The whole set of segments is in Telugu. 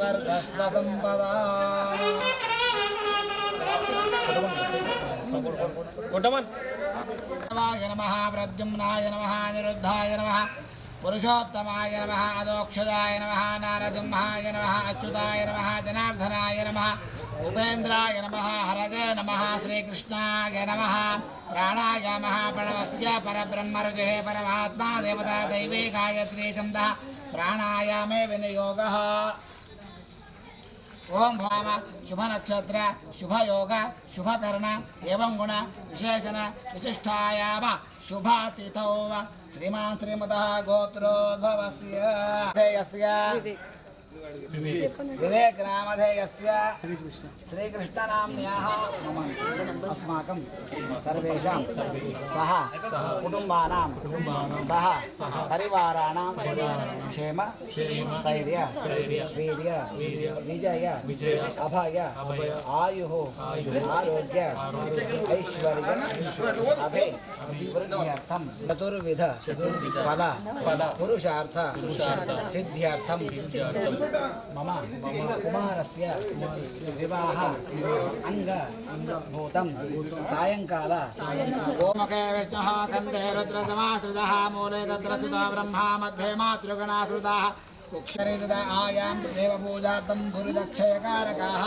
वर्धस्व संपदा नमः प्रद्युम्नाय नमः निरुद्धाय नमः पुरुषोत्तमाय नमः अदोक्षजाय नमः नारसिंहाय नमः अच्युताय नमः जनार्दनाय नमः उपेन्द्राय नमः हरगे नमः श्रीकृष्णाय नमः प्राणायामः प्रणवस्य परब्रह्मरुचिः परमात्मा देवता दैवी गायत्री छन्दः प्राणायामे विनियोगः ओम भाव शुभ नक्षत्र शुभ योग शुभ कर्ण एवं गुण विशेषण विशिष्टायाम शुभातिथौ श्रीमान श्रीमतः गोत्रोद्भवस्य विवेक नामधेयस्य श्रीकृष्णनाम्न्याः अस्माकं सर्वेषां सह कुटुम्बानां सह परिवाराणां क्षेम स्थैर्य वीर्य विजय अभय आयुः आरोग्य ऐश्वर्य अभिवृद्ध्यर्थं चतुर्विध फल पुरुषार्थ सिद्ध्यर्थं मम कुमारस्य विवाह अंगभूतं सायंकाल गोमके विष्णुः कन्धे रुद्रसमाश्रितः मूले तत्रसुता ब्रह्मा मध्ये मातृगणाश्रिताः उक्षरित आयां देवपूजार्थं गुरुदक्षयकारकाः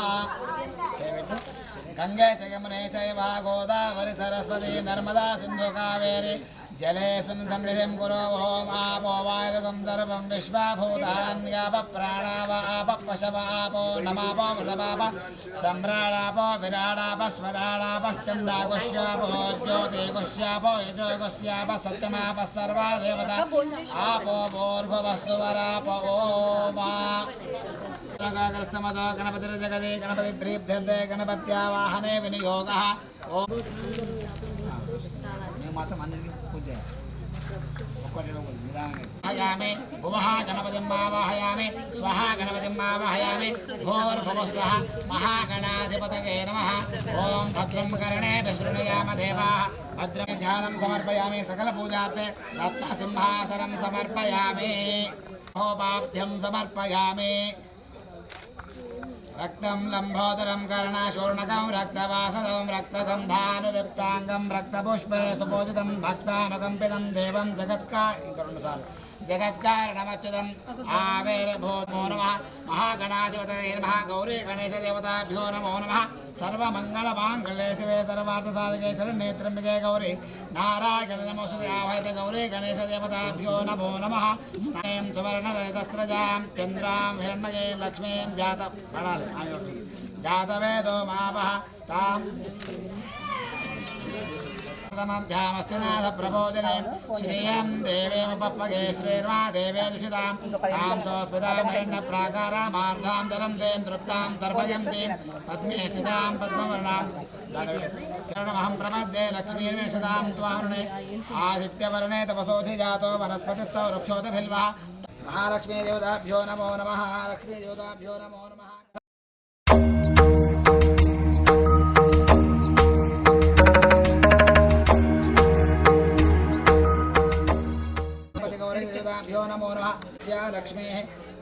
गंगे च यमुने चैव गोदावरी सरस्वती नर्मदा सिन्धु कावेरी जलेऽस्मिन् सन्निधिं कुरु ओम आपो वायुगं सर्वं विश्वभूतान्याप प्राणाव आप पशव आपो नमापो वृषभाप सम्राडापो विराडाप स्वराडापश्चन्दागुष्यापो ज्योतिगुष्यापो यजोगुष्याप सत्यमाप सर्वा देवता आपो भूर्भुवस्सुवराप ओम ग्रस्तमतो गणपतिर्जगदे गणपतिप्रीत्यर्थे गणपत्यावाहने विनियोगः ओम मात्र मंदिर पूजा हयामे भुवः गणपतिं आवाहयामि स्वाहा गणपतिं आवाहयामि भूर्भुवस्वः महागणाधिपतये नमः ओम भद्रं कर्णे शृणुयाम देवाः भद्रं ध्यानं समर्पयामि सकलपूजार्थे रत्नसिंहासनं समर्पयामि होपाभ्यं समर्पयामि रक्तं लंबोदरं कर्णशूर्णकं रक्तवासदं रक्तगन्धानुलिप्ताङ्गं रक्तपुष्पे सुपूजितं भक्तानुकम्पितं देवं जगत्कारणमच्युतम् आविर्भूतो नमः महागणाधिपतये नमः गौरी गणेशदेवताभ्यो नमो नमः सर्वमङ्गलमाङ्गल्ये शिवे सर्वार्थसाधके शरण्ये त्र्यम्बके गौरी नारायण नमोस्तुते आवाहयते गौरी गणेशदेवताभ्यो नमो नमः स्नेहं सुवर्णरजतस्रजां चन्द्रां हिरण्मये लक्ष्मीं जातवेदो मावः तां ध्यामस्तिनाथ प्रबोधिने श्रियं देवीमुपप्पगे श्रीर्मा देवे निशितां तां सोऽस्मितां हिरण्यप्राकारामार्धां जलं दें तृप्तां तर्पयन्तीं पद्मे स्थितां पद्मवर्णां चरणमहं प्रपद्ये लक्ष्मीर्विशतां त्वारुणे आदित्यवर्णे तपसोऽधिजातो वनस्पतिस्थौ वृक्षोऽधिभिल्वः महालक्ष्मी देवताभ्यो नमो नमः लक्ष्मी देवताभ्यो नमो नमः लक्ष्मी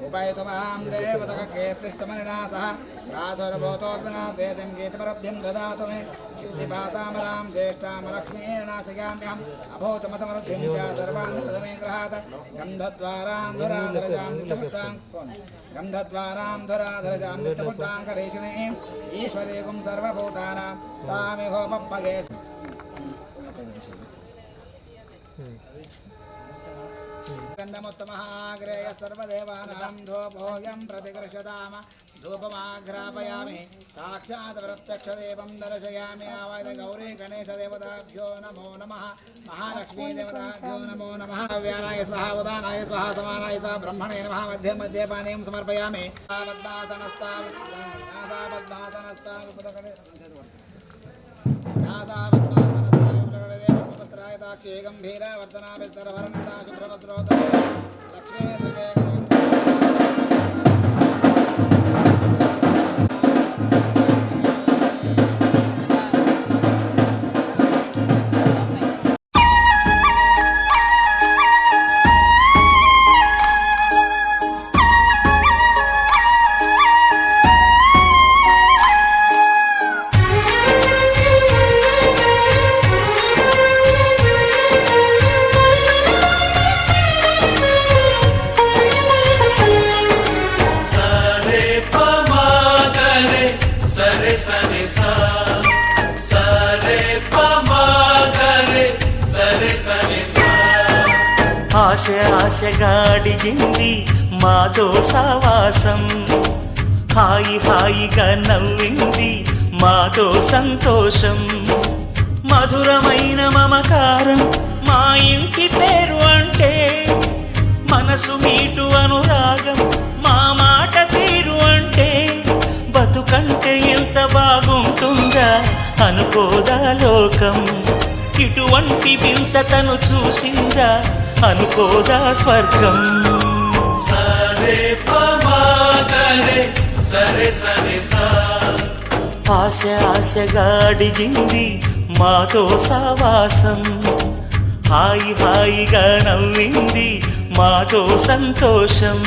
उपायतमां देवतकीर्तिस्तमनिनासः राधुर्भूतोऽग्नादेशं गीतपरभ्यं ददातु मे कीर्तिपासामरां ज्येष्ठां लक्ष्मीर्नाशिकाम्यहम् अभूतमतमरुद्धिं च सर्वान् मे गृहात् गन्धद्वारां धुराधरजां नित्यपुत्रां करीषिणीं ईश्वरीकुं सर्वभूतानां तामिहोपप्पगे गन्धमुत्तमहाग्रेय सर्वदेवानां धूपोऽयं प्रतिगृह्यताम धूपमाघ्रापयामि साक्षात् प्रत्यक्षदेवं दर्शयामि आवाहय गौरी गणेशदेवताभ्यो नमो नमः महालक्ष्मी देवताभ्यो नमो नमः व्यानाय स्वाहा उदानाय स्वाहा समानाय स्वाहा ब्रह्मणे नमः मध्ये मध्ये पानीयं समर्पयामि गंभीरा वर्तना सर्वरंता शुभ्रभद्रोता लक्ष्मी సరి సరే పమాగరే సరి సరి సా. ఆశ ఆశగా అడిగింది మాతో సావాసం, హాయి హాయిగా నవ్వింది మాతో సంతోషం. మధురమైన మమకారం మా ఇంటి పేరు అంటే, మనసు మీటు అనురాగం మా మాట తీరు అంటే, బతుకంటే ఎంత బాగుంటుందా అనుకోదా లోకం. ఇటువంటి వింత తను చూసిందా అనుకోదా స్వర్గం. సరే పమాగరే సరే సరే సా. ఆశ ఆశగా అడిగింది మాతో సావాసం, హాయి హాయిగా నవ్వింది మాతో సంతోషం.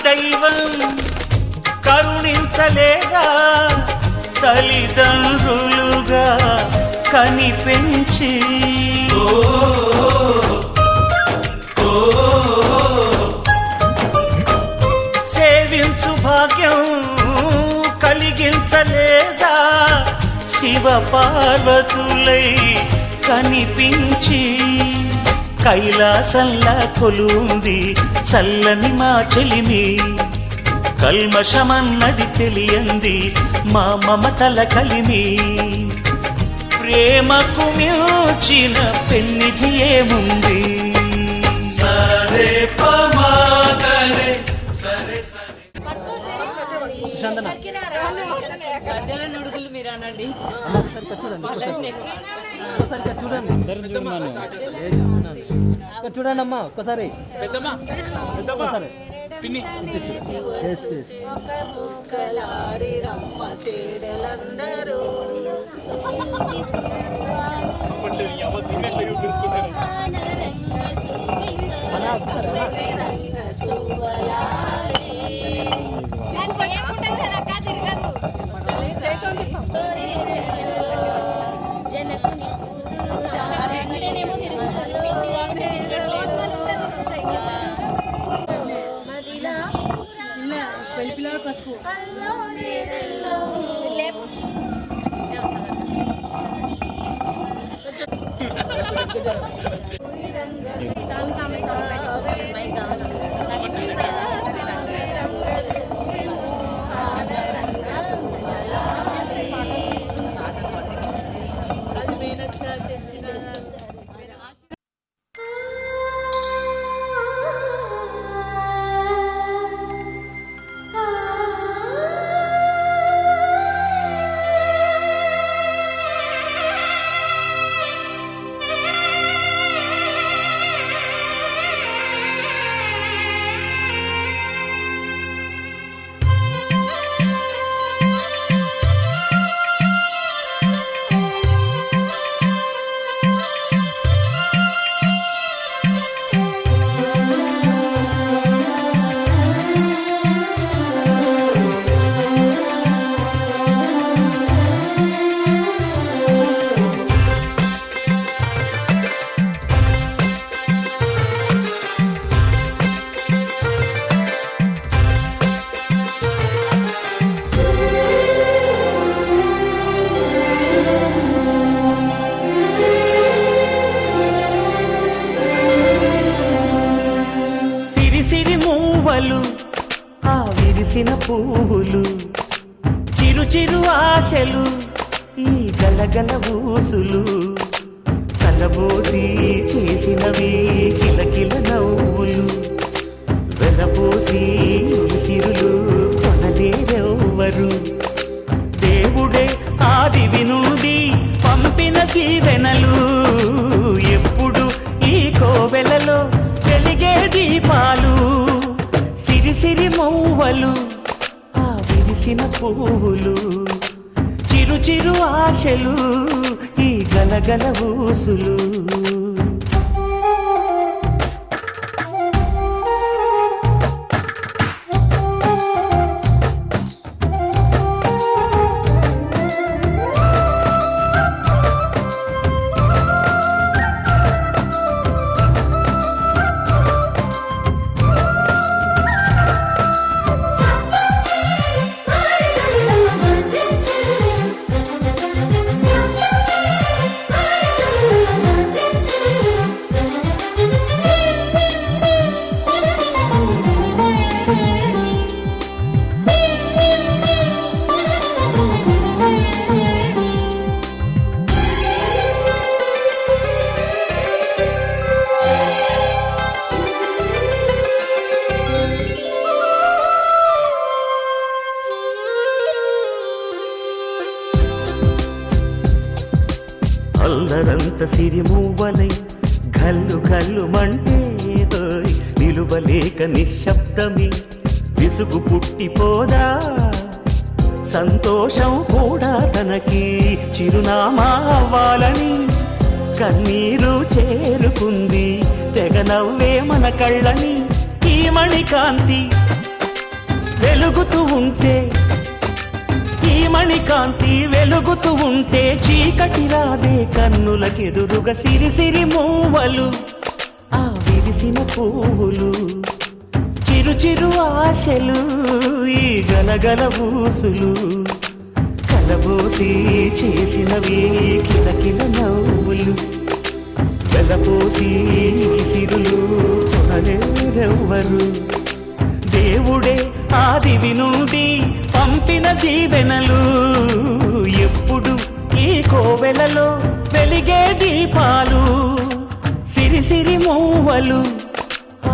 దైవం కరుణించలేదా తల్లిదండ్రులుగా కనిపెంచి, సేవించు భాగ్యం కలిగించలేదా శివ పార్వతులై కనిపించి. కైలాసంలా కొలుంది చల్లని మా చెలిమి, కల్మషమన్నది తెలియంది మా మమతల కలిమి. ప్రేమకు మించిన పెన్నిధి ఏముంది. సరే పమాగరే సరే సరే. నుడుగులు మీరు అనండి. చూడండి అమ్మా ఒక్కసారి పిన్ని పిల్లల పసుపు విరిసిన పువ్వులు, చిరు చిరు ఆశలు, ఈ గలగల ఊసులు, కలబోసి చేసినవి కిలకిల నవ్వులు, వెలబోసి సిరులు కొనలేరెవ్వరు. దేవుడే ఆదివి నుండి పంపిన దీవెనలు, ఎప్పుడు ఈ కోవెలలో వెలిగే దీపాలు, సిరి మౌవలు, ఆ విరిసిన పువ్వులు, చిరు చిరు చిరు ఆశలు ఈ గలగల ఊసులు. అల్లరంత సిరిమూవలై గల్లు గల్లు మంటే నిలువలేక నిశ్శబ్దమి విసుగు పుట్టిపోదా. సంతోషం కూడా తనకి చిరునామా అవ్వాలని కన్నీరు చేరుకుంది తెగ నవ్వే మన కళ్ళని. ఈ మణికాంతి వెలుగుతూ ఉంటే, ఈ మణికాంతి వెలుగుతూ ఉంటే చీకటి రాదే కన్నులకెదురుగా. సిరి సిరి మూవలు ఆ విరిసిన పువ్వులు, చిరు చిరు ఆశలు ఈ గలగల ఊసులు. కలబోసి చేసినవి కిలకిల నవ్వులు, వెలపోసి సిరులు కొనలేరెవ్వరు. దేవుడే ఆదివి నుండి పంపిన దీవెనలు, ఎప్పుడు ఈ కోవెలలో వెలిగే దీపాలు. సిరి సిరి మూవలు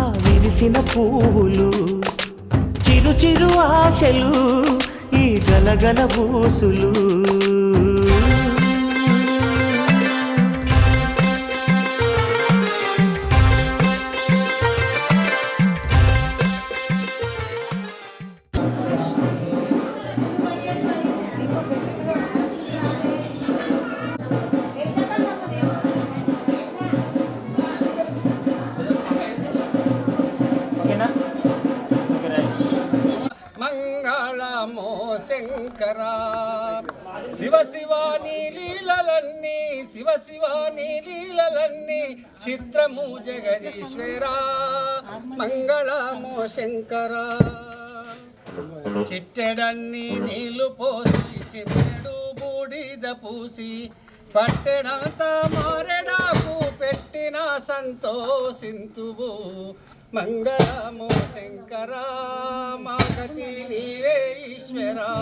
ఆ విరిసిన పువ్వులు, చిరు చిరు ఆశలు ఈ గలగల ఊసులు. మంగళమో శంకరా శివ శివాని లీలలన్నీ, శివ శివాని లీలలన్నీ చిత్రము జగదీశ్వరా. మంగళమో శంకరా చిట్టెడన్ని నీళ్లు పోసి చిట్టెడు బూడిద పూసి పట్టెడంత మారెడాకు పెట్టిన సంతోషింతువు. మంగళమో శంకరా మాగతి నీవే ఈశ్వరా.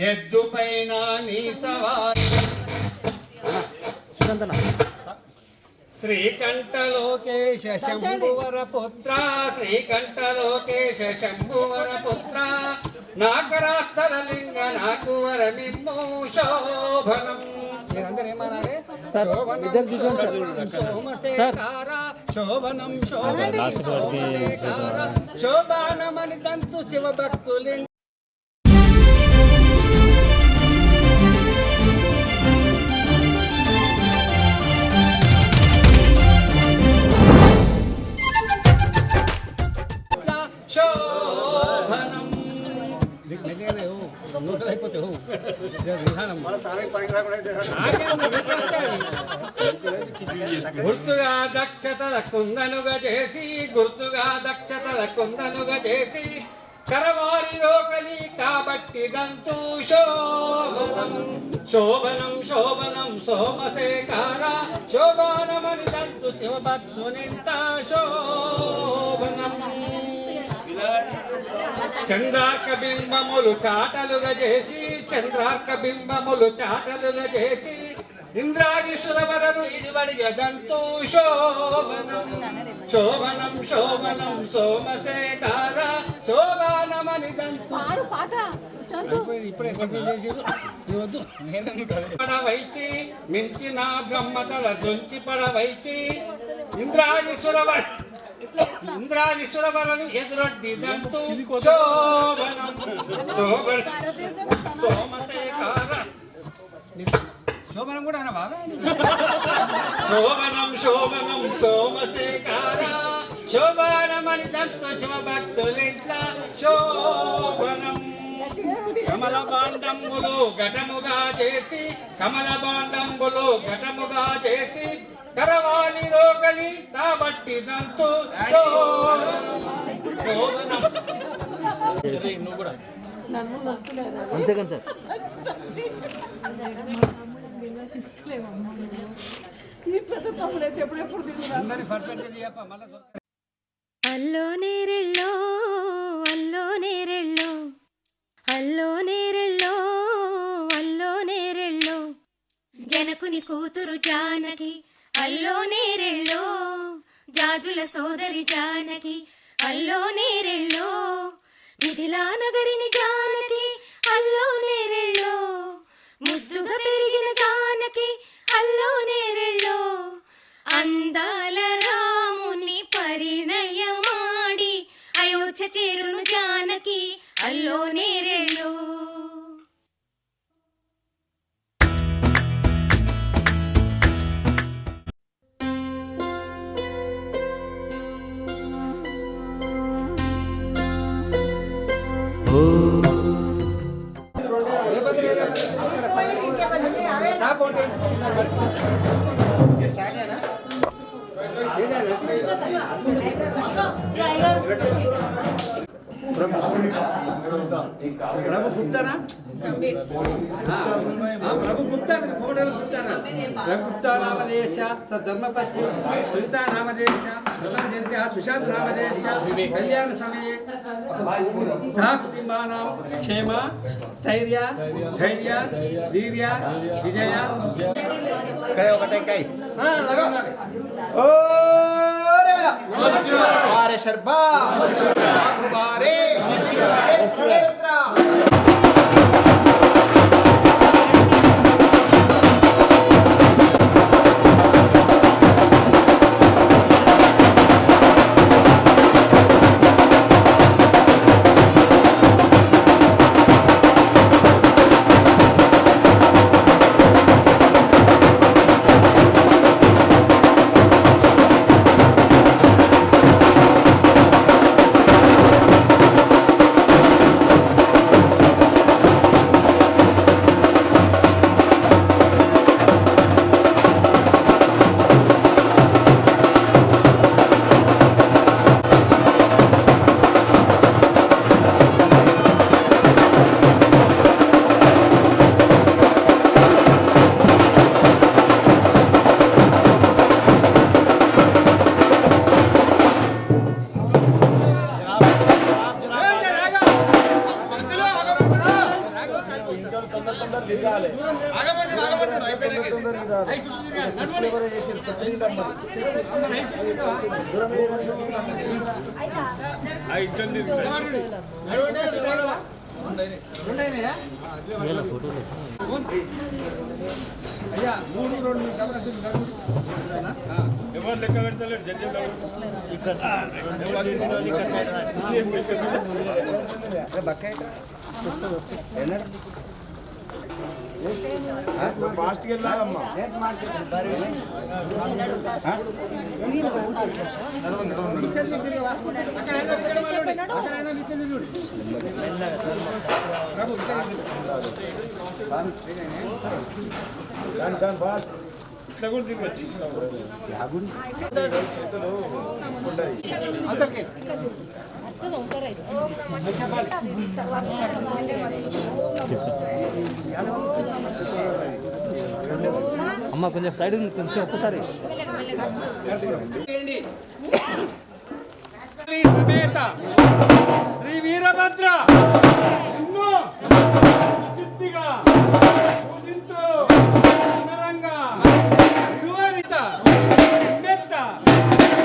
ఎద్దు పైన నీ సవారి శ్రీకంఠలోకేశ శంభువర పుత్ర, శ్రీకంఠలోకేశ శంభువర పుత్ర. నాకరాస్తరలింగ నాకు వరమిమ్ము శోభనం. మీరందరూ ఏమన్నారే? సోమశేఖర శోభనం శోభనం సోమశేఖర శోభానమని తంతు శివ భక్తులి. శోభనం అయిపోతే గుర్తుగా దక్షతల కుందనుగా చేసి, గుర్తుగా దక్షతల కుందనుగా చేసి కరవారి రోకలి కాబట్టి దంతు శోభనం. శోభనం శోభనం సోమశేఖర శోభానమని దంతు శివభక్తునింత శోభనం. చంద్రార్క బింబములు చాటలుగా చేసి, చంద్రార్క బింబములు చాటలుగా చేసి ఇంద్రాది సురవరను ఇదివడిగదంతు శోభనం. శోభనం శోభనం సోమశేఖర శోభానమని దంతు. పడవైచి మించిన బ్రహ్మతల దొంచి పడవైచి ఇంద్రాదిసురవరను ఎదురొడ్డిదంతు శోభనం. శోభనం సోమశేఖర శోభనం కూడా అన్న బాగా శోభనం శోభనం సోమశేఖర శోభనమని దంతో శివభక్తులింట్ల శోభనం కమల బాండంబులు ఘటముగా చేసి కమల బాండంబులు ఘటముగా చేసి కరవాలి రోగలి తాబట్టి దంతో శోభనం అందరి పర్ఫెక్ట్ చేయప్ప మళ్ళీ అల్లో నేరెళ్ళో అల్లో నేరెళ్ళో అల్లో నేరెళ్ళో అల్లో నేరెళ్ళో జనకుని కూతురు జానకి అల్లో నేరెళ్ళో జాజుల సోదరి జానకి అల్లో నేరెళ్ళో మిథిలా నగరిని జానకి అల్లో నేరెళ్ళో ముద్దుగా పెరిగిన జానకి అల్లో నేరెళ్ళో అందాల రాముని పరిణయమాడి అయోధ్య చేరును జానకి అల్లో నేరెళ్ళో ప్రభు గుప్తానా ప్రభు గుప్తా ఫోటోలు గుప్తానా ప్రభు గుప్తా నామదేశ సద్ధర్మపత్ని సునీతా నామదేశ జనిత సుశాంత్ నామదేశ కళ్యాణ సమయే సహ కుటుంబానాం క్షేమ స్థైర్య ధైర్య వీర్య విజయ बारे शर्बा बारे అయ్యా 3-2 ఎవరు లెక్క పెడతలేడు జడ్జి ఫాస్ట్కి వెళ్ళాలమ్మా ఫాస్ట్ ఇట్లా కూడా తిరగచ్చు చేతులు అందరికీ అమ్మ కొంచెం సైడ్ కొంచెం ఒక్కసారి సమేత శ్రీ వీరభద్ర ఎన్నో ప్రసిద్ధిగా పూజింతు అంగరంగా నిర్వహిత మెత్త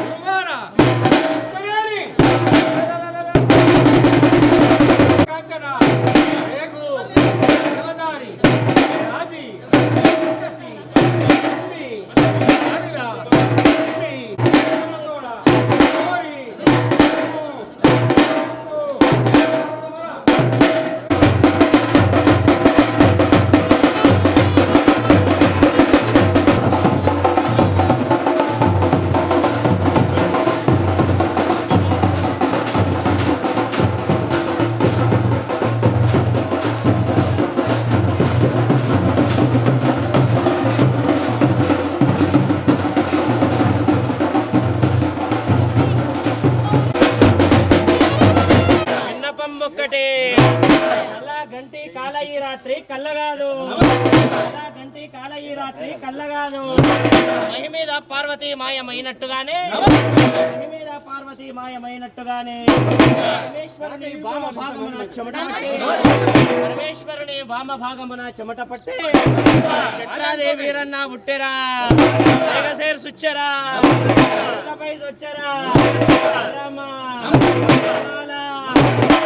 గురువార ఉత్తరేణి కాంచన రేగు దేవదారి రాజీ కసి అనిల కోరి కాల ఈ రాత్రి కళ్ళగాదు గంటి కాల ఈ రాత్రి కళ్ళగాదు మహి మీద పార్వతి మాయమైనట్టుగానే పార్వతి మాయమైనట్టుగానే పరమేశ్వరుని వామ భాగమున చెమట పట్టి పరమేశ్వరుని వామ భాగమున చెమట పట్టి చక్రాదేవి వీరన్న పుట్టెరా సేర్ సుచ్చరా పై వచ్చరా రామ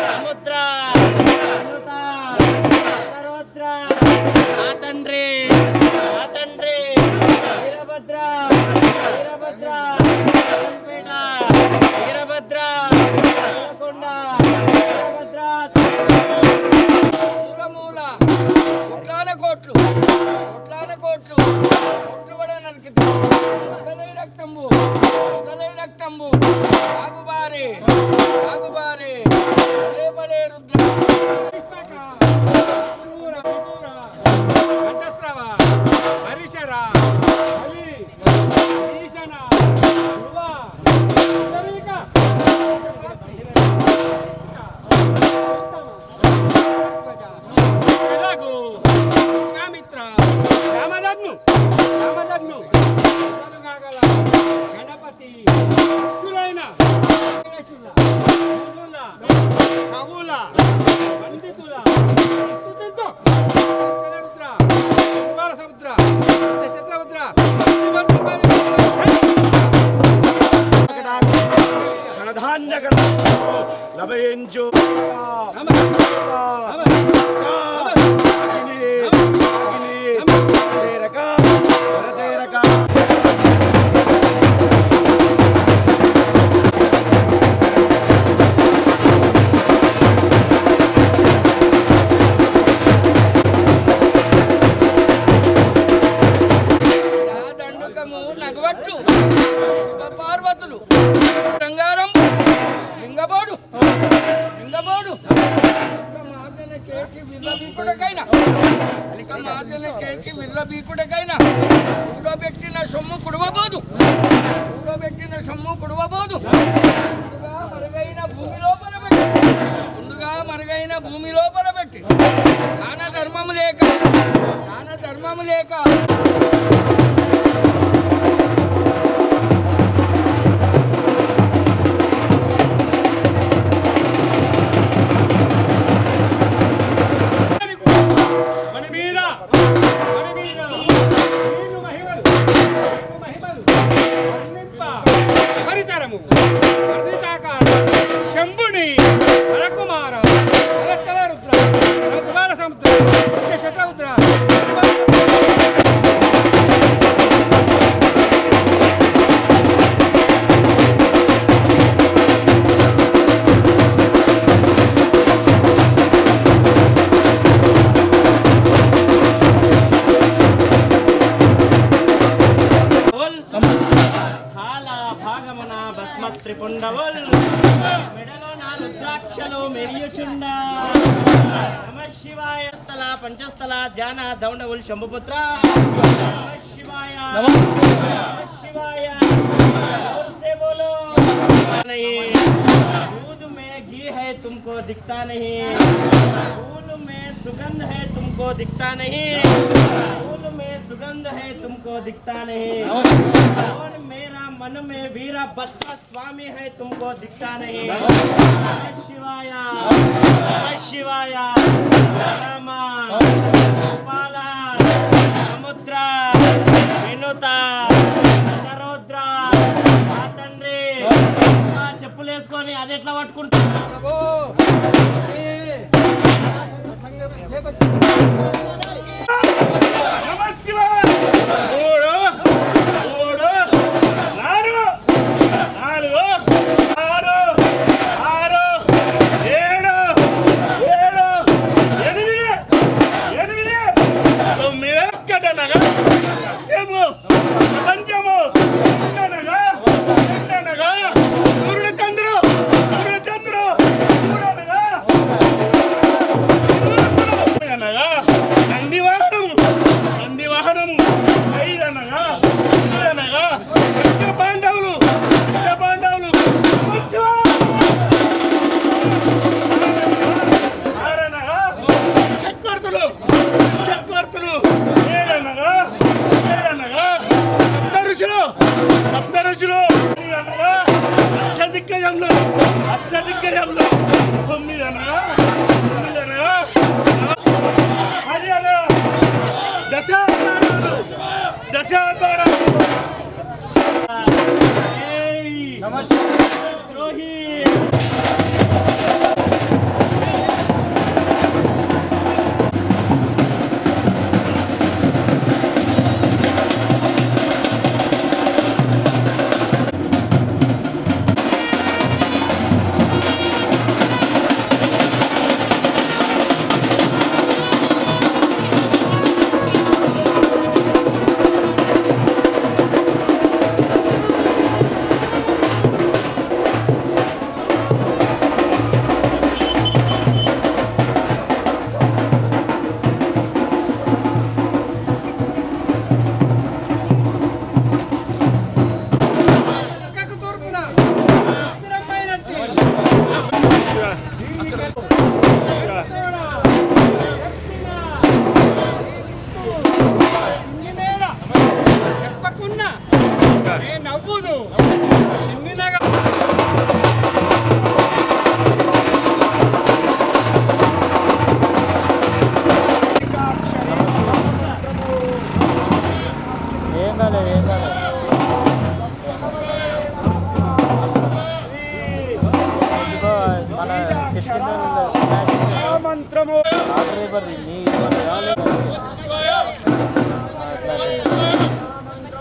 సముద్ర సరోద్ర ఆ తండ్రి వీరభద్ర వీరభద్ర వీరభద్ర వీరకొండ వీరభద్ర మూల కోట్లాన కోట్లు కూడా నరికితే రక్తంబు ఆగుబారే లేపలే రుద్ర కంఠస్రవ హరిశర బలి భీషణ ధ్రువ పుండరీక ఎలాగూ విశ్వామిత్ర రామలగ్ను కలుగాగల గణపతి భక్తులైన కవుల పండితుల సముద్ర చిత్రముద్ర ధనధాన్య లభయించు పార్వతులు బంగారం లింగబోడు చేసి విర్రబీకుడకైనా కూడబెట్టిన సొమ్ము కుడవబోదు ముందుగా మరుగైన భూమి లోపల పెట్టి దాన ధర్మము లేక శంభుని హరకుమార సముద్ర శతరుద్ర త్రిపుండవల్ మెడలో నా రుద్రాక్షలు మెరియుచుండ నమ శివాయ స్థల పంచస్థల ధ్యాన దౌండవుల్ శంభుపుత్ర నమ శివాయ जोर से बोलो नहीं दूध में घी है तुमको दिखता नहीं फूल में सुगंध है तुमको दिखता नहीं फूल में सुगंध है तुमको दिखता नहीं और मेरा मन में वीरभद्र स्वामी है तुमको दिखता नहीं शिवाय राम गोपाल समुद्र विनुता సరోద్ర ఆ తండ్రి మా చెప్పులు వేసుకొని అది ఎట్లా పట్టుకుంటారు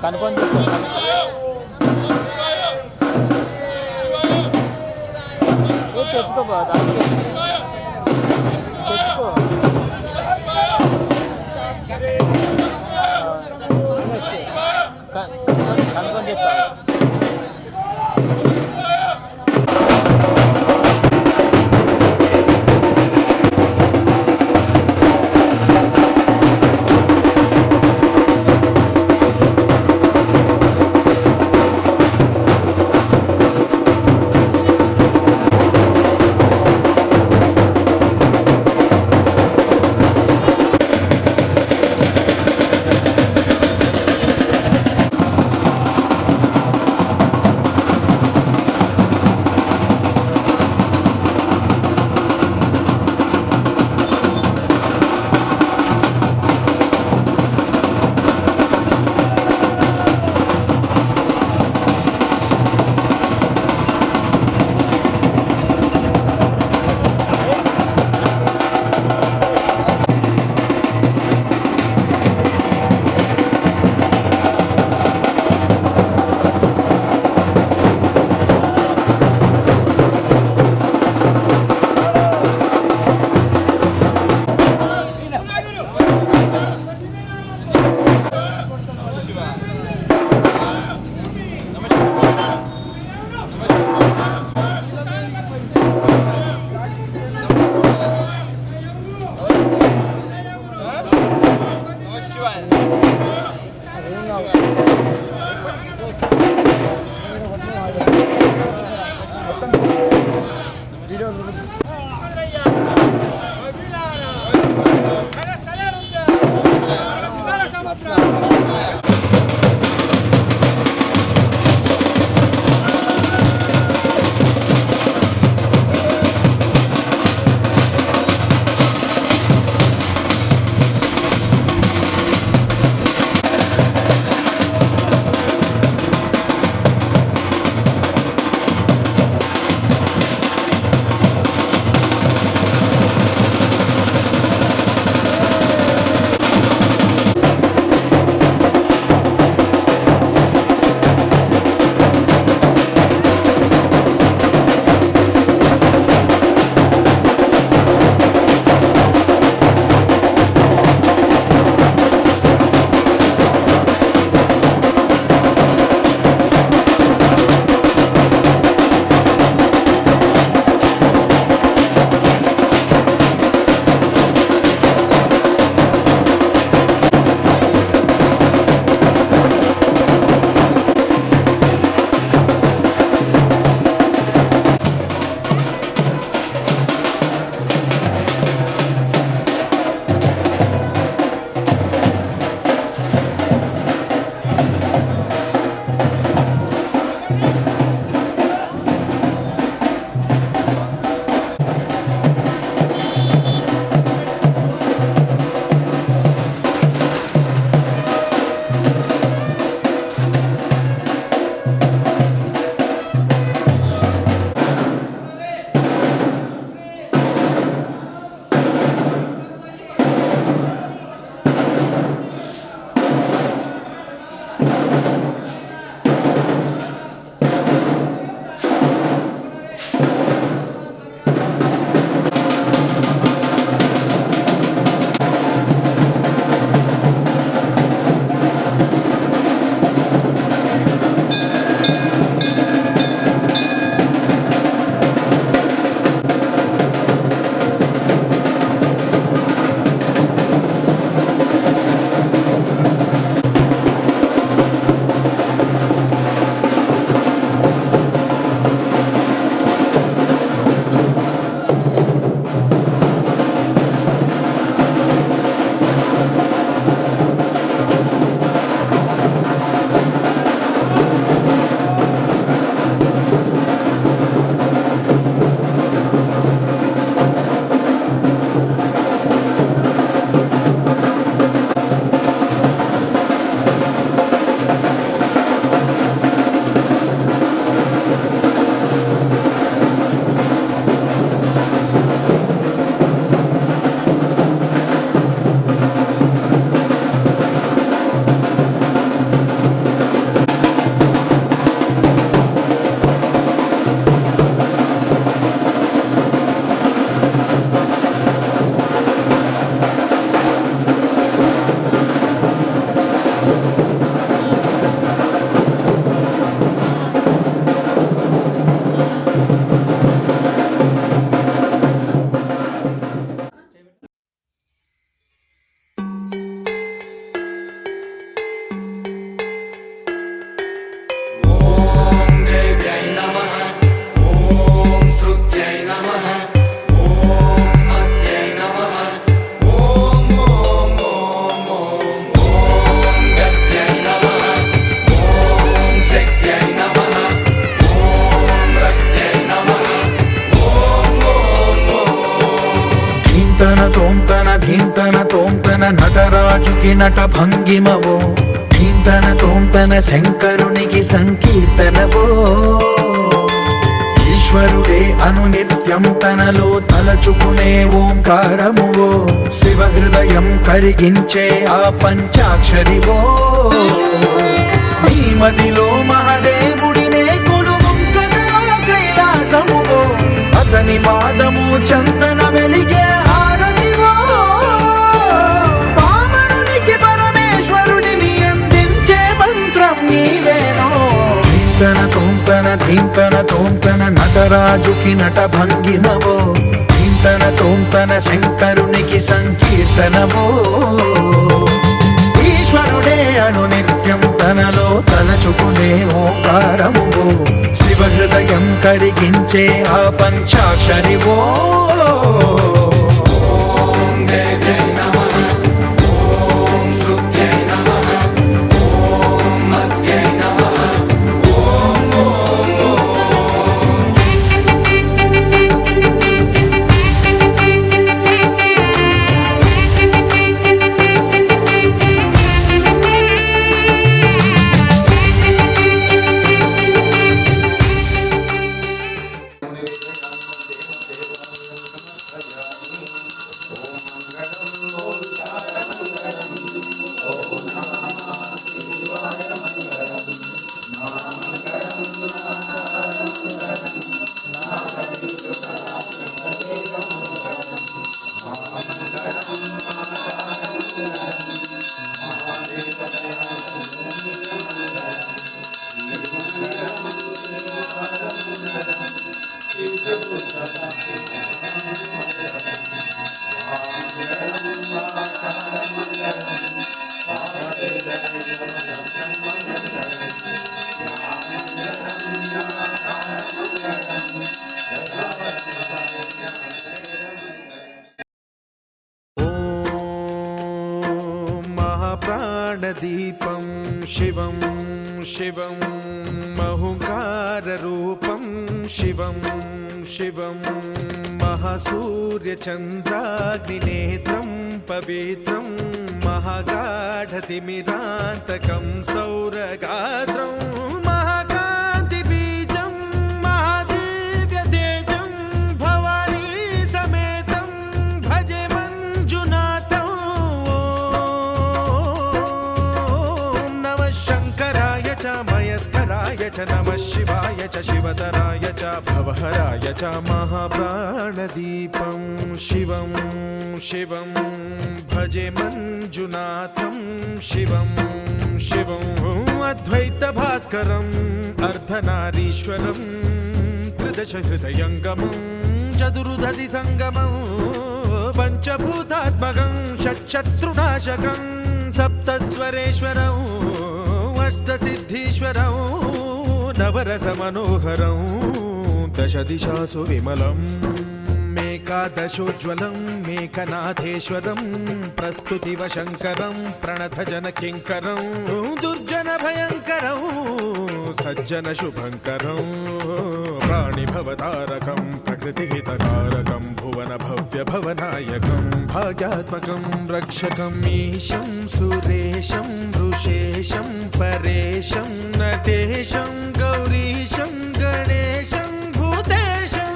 కన్ఫర్మ్ చేసుకో తెచ్చుకోబా దానికి తెచ్చుకో కన్ఫర్మ్ చెప్తా తోంతన నటరాజుకి నట భంగిమవో ధీంతన తోంతన శంకరునికి సంకీర్తనవో ఈశ్వరుడే అనునిత్యం తనలో తలచుకునే ఓంకారమువో శివ హృదయం కరిగించే ఆ పంచాక్షరివో నీ మదిలో మహాదేవుడినే కొలువుంచగా కైలాసమువో అతని పాదము చందన వెలిగే హారతివో పామరునికి పరమేశ్వరుడిని అందించే మంత్రం నీవేనో ధీంతన తోంతన ధీంతన తోంతన నటరాజుకి నట భంగిమవో ధీంతన తోంతన శంకరునికి సంకీర్తనవో ఈశ్వరుడే అనునిత్యం తనలో తలచుకునే ఓంకారమువో శివ హృదయం కరిగించే ఆ పంచాక్షరివో ప్రాణదీపం శివం శివం మహుంకారరూపం శివం శివం మహాసూర్యచంద్రాగ్నినేత్రం పవిత్రం మహాగాఢతిమిరాంతకం సౌరగాత్రం మహాకాంతిబీజం మహాదివ్యతేజం భవానీ సమేతం భజే మంజునాథం మయస్కరాయ చ నమః శివాయ చ శివతరాయ చ భవహరాయ చ మహాప్రాణదీపం శివం శివం భజే మంజునాథం శివం శివం అద్వైత భాస్కరం అర్ధనారీశ్వరం త్రిదశ హృదయంగమం చతురుదధి సంగమం పంచభూతాత్మకం షట్శత్రునాశకం సప్తస్వరేశ్వరం అష్టసిద్ధీశ్వరం నవరస మనోహరం దశ దిశాసు విమలం మేకాదశోజ్వలం మేకనాథేశ్వరం ప్రస్తుతివ శంకరం ప్రణత జన కింకరం దుర్జన భయంకరం సజ్జన శుభంకరం ప్రాణిభవతారకం ప్రకృతిహితకారకం భువన భవ్య భవనాయకం భాగ్యాత్మకం రక్షకం ఈశం సురేశం ఋషేశం పరేశం నటేశం గౌరీశం గణేశం భూతేశం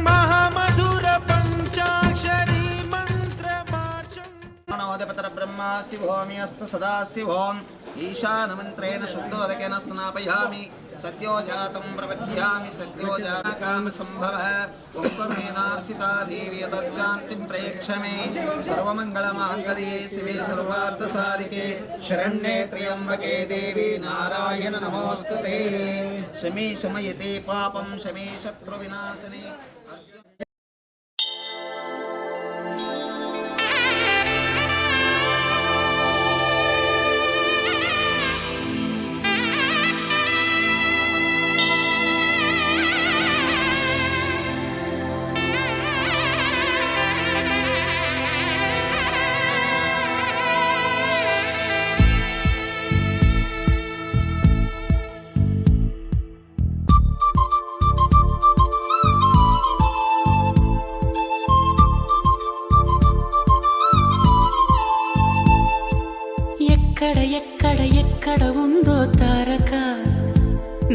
మహామధుర పంచాక్షరీ మంత్రమార్చం నమోదపతర బ్రహ్మా శివోమి అస్తు సదా శివోం ఈశానమంత్రేణ శుద్ధోదకేన స్నాపయామి సద్యో జాతం ప్రపద్యామి సద్యో జాతకామ సంభవ కుంభమేనార్చితా దేవి తజ్జాంతిం ప్రేక్షమే సర్వమంగళమాంగళ్యే శివే సర్వార్థసాధికే శరణ్యే త్ర్యంబకే దేవి నారాయణ నమోస్తుతే శమే శమయతే పాపం శమే శత్రు వినాశనే ఎక్కడ ఎక్కడ ఎక్కడ ఉందో తారక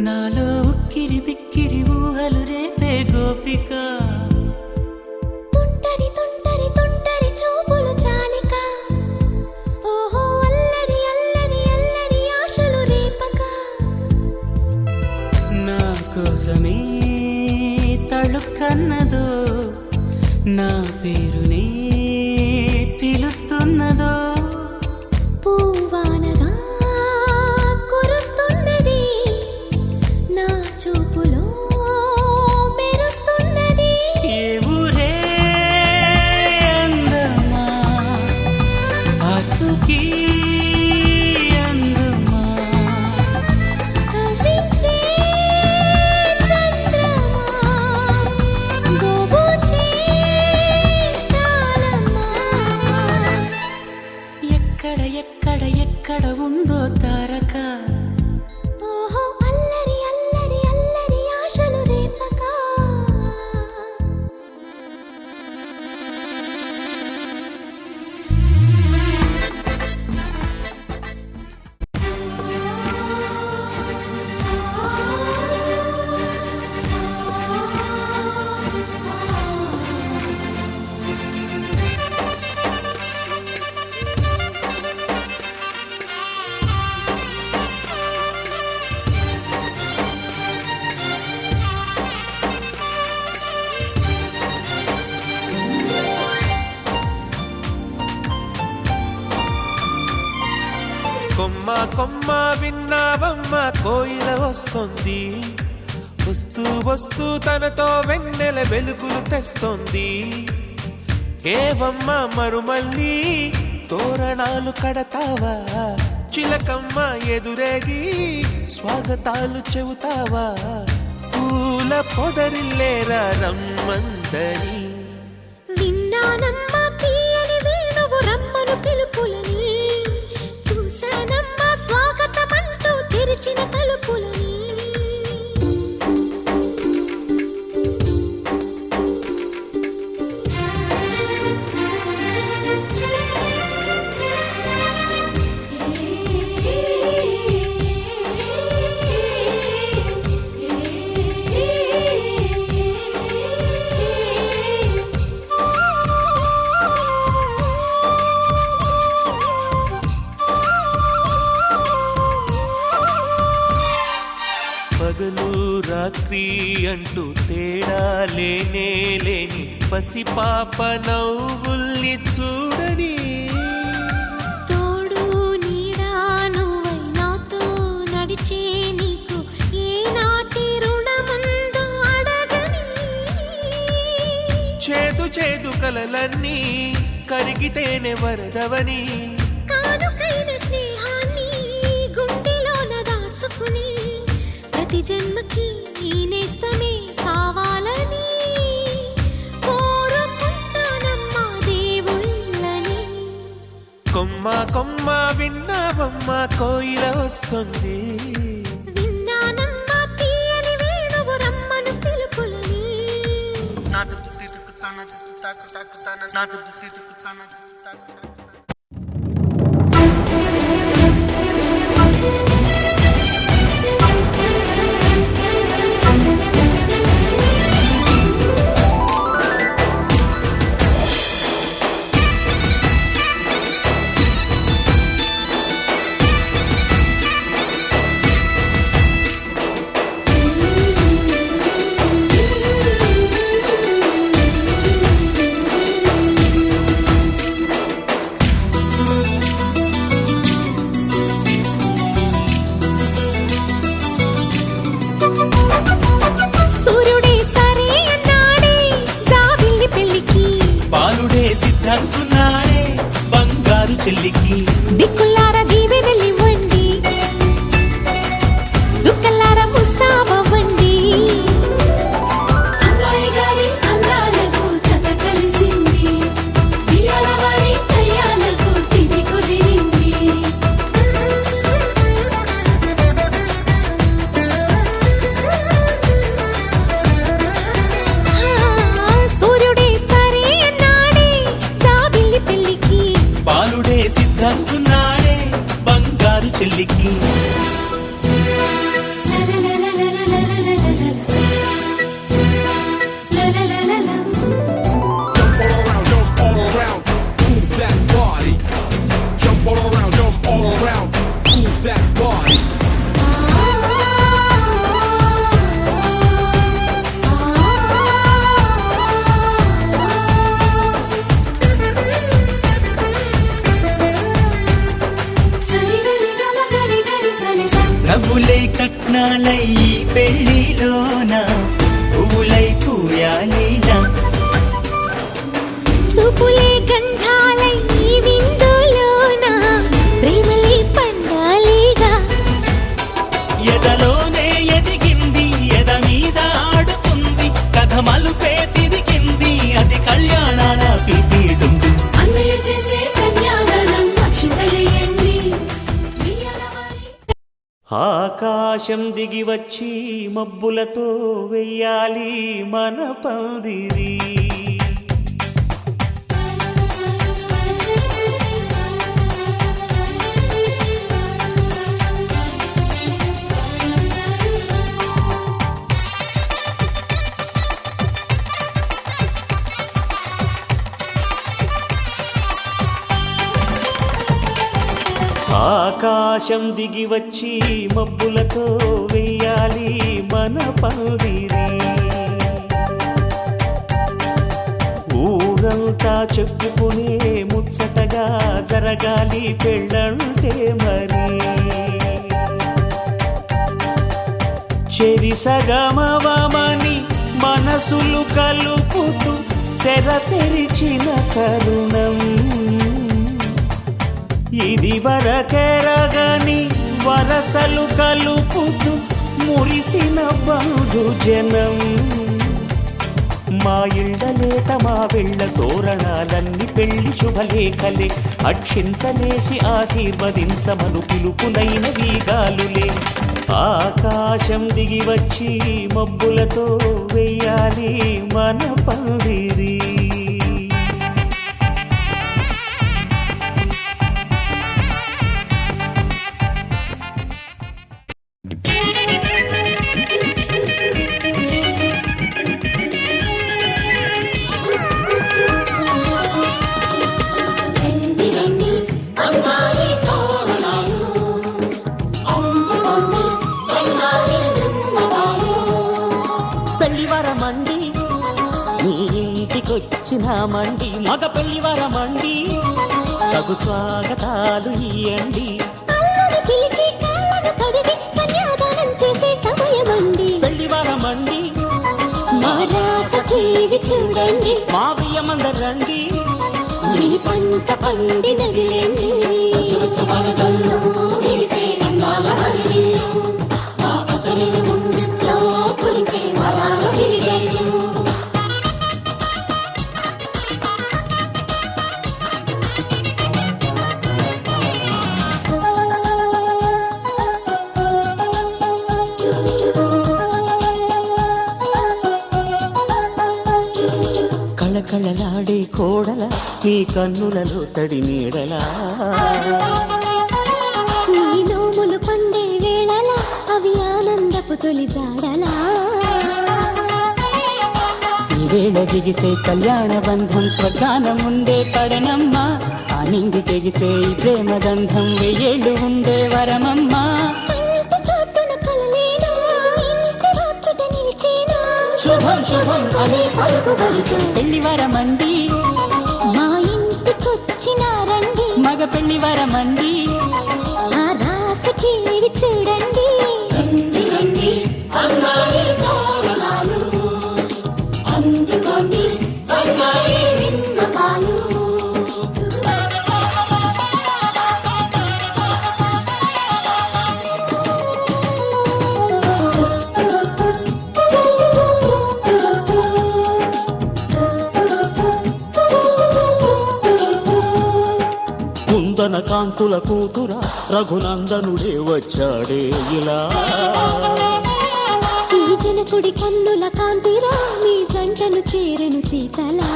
నాలో ఉక్కిరి బిక్కిరి ఊహలు రేపే గోపిక తుంటరి తుంటరి తుంటరి చూపులు చాలిక ఓహో అల్లరి అల్లరి అల్లరి ఆశలు రేపక నా కోసమే తళుక్కన్నదో నా పేరునే పిలుస్తున్నదో పూవానగా కురుస్తున్నది నా చూపులో మెరుస్తున్నది ఏ ఊరే అందమా ఆచూకీ అందమా కవ్వించే చంద్రమా గోబూచే చాలమ్మా ఎక్కడ ఎక్కడ ఎక్కడ ఉందో తారక ఓహో అల్లరి అల్లరి అల్లరి ఆశలు రేపక కొమ్మ కొమ్మ విన్నావమ్మ కోయిల వస్తుంది వస్తూ వస్తూ తనతో వెన్నెల వెలుగులు తెస్తుంది ఏవమ్మ మరుమల్లి తోరణాలు కడతావా చిలకమ్మ ఎదురేగి స్వాగతాలు చెబుతావా పూల పొదరిల్లేరా రమ్మందని విన్నానమ్మా తీయని వేణువు రమ్మను పిలుపులని చూశానమ్మా స్వాగతమంటూ తెరిచిన తలుపులని పగలు రాత్రి అంటూ తేడా లేనే లేని పసిపాప నవ్వుల్ని చూడని తోడు నీడా నువ్వై నాతో నడిచే నీకు ఏనాటి రుణముందో అడగని చేదు చేదు కలలన్నీ కరిగితేనే వరదవని కానుకైన స్నేహాన్ని గుండెలోన దాచుకుని ప్రతి జన్మకి ఈ నేస్తమే కావాలని కోరుకుంటానమ్మా దేవుళ్ళని కొమ్మ కొమ్మ విన్నావమ్మ కోయిల వస్తుంది విన్నానమ్మా తీయని వేణువు రమ్మను పిలుపులని సూర్యుడే సరే అన్నాడే జాబిల్లి పెళ్లికి బాలుడే సిద్ధంకున్నాడే బంగారు చెల్లికి దిక్కులారా దీవెనలివ్వండి జుక్కలారా ముస్తాబవ్వండి అమ్మాయి గారి అందాలకు చత కలిసింది బియ్యాల వారి కయ్యాలకు తిది కుదిరింది సూర్యుడే సరే అన్నాడే జాబిల్లి పెళ్లికి బాలుడే సిద్ధంకున్నాడే చెల్లికి నవ్వులై కట్నాలై ఈ పెళ్లిలోన పువ్వులై పూయాలిలా చూపులే గంధాలై ఈ విందులోన ప్రేమలే పండాలిగా ఎదలోనే ఎదిగింది ఎద మీద ఆడుతుంది కథ మలుపే తిరిగింది అది కళ్యాణాల పిపీడుంది అన్నయ్య చేసే కన్యాదానం అక్షింతలేయండి ఆకాశం దిగి వచ్చి మబ్బులతో వెయ్యాలి మన పందిరి ఆకాశం దిగి వచ్చి మబ్బులతో వెయ్యాలి మన పందిరి ఊరంతా చెప్పుకునే ముచ్చటగా జరగాలి పెళ్ళంటే మరి చెరి సగమవమని మనసులు కలుపుతూ తెర తెరిచిన తరుణం ఇది వరకెరగని వరసలు కలుపుతూ మురిసిన బంధుజనం మా ఇళ్ళలేత మా వెళ్ళ తోరణాలన్నీ పెళ్లి శుభలేఖలే అక్షింతలేసి ఆశీర్వదించమను పిలుపునైన వీగాలులే ఆకాశం దిగి వచ్చి మబ్బులతో వెయ్యాలి మన పందిరి మండి మగ పెళ్లి వరమండి తగు స్వాగతాలు ఇయ్యండి పెళ్లి వరమండి చూడండి మా బియ్యమందరండి మీ పంట పండినది కళకళలాడే కోడల మీ కన్నులలో తడి నీడలా నీ నోములు పండే వేళలా అవి ఆనందపు తొలి జాడలా ఈ వేళ దిగిసే కళ్యాణ బంధం స్వగానం ఉండే పడనమ్మా ఆ నింగి తెగిసే ఈ ప్రేమ బంధం వెయ్యేళ్ళు ఉండే వరమమ్మా శుభం శుభం అనే పలుకుబడితో పెళ్లి వరమండి మా ఇంటికొచ్చినారండి మగ పెళ్లి వరమండి ఆ రాసకి చూడండి అందుకోండి కుందన కాంతుల కూతుర రఘునందనుడే వచ్చాడే ఇలా ఈ జనకుడి కన్నుల కాంతిరా మీ గంటను చేరెను సీతలా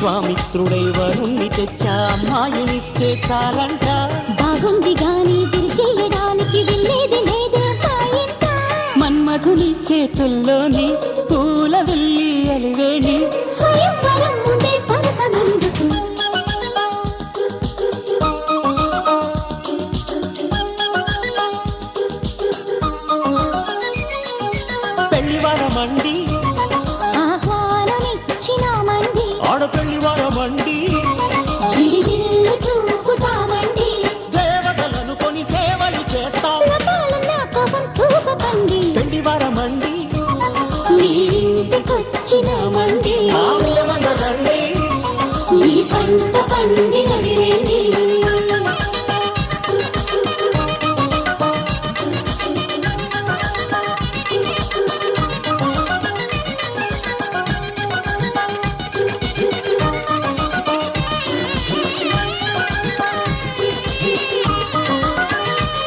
విశ్వామిత్రుడై వరుణ్ణి తెచ్చా అమ్మాయినిస్తే చాలంట బాగుంది గాని తిరిచేయడానికి వెళ్ళేది లేదే పాయింట మన్మధుని చేతుల్లోని పూల వెళ్ళి అలివేణి స్వయంవరం ముందే సరసనందుకు పెళ్లివారమండి ఆహ్వానమిచ్చినామండి ఆడపెళ్లివారమండి విడిదిల్లు చూపుతామండి దేవతలను కొని సేవలు చేస్తాం లపాలన్న కోపం చూపకండి పెళ్లివారమండి మీ ఇంటికొచ్చినామండి ఆమెమందరండి ఈ పంట పండిన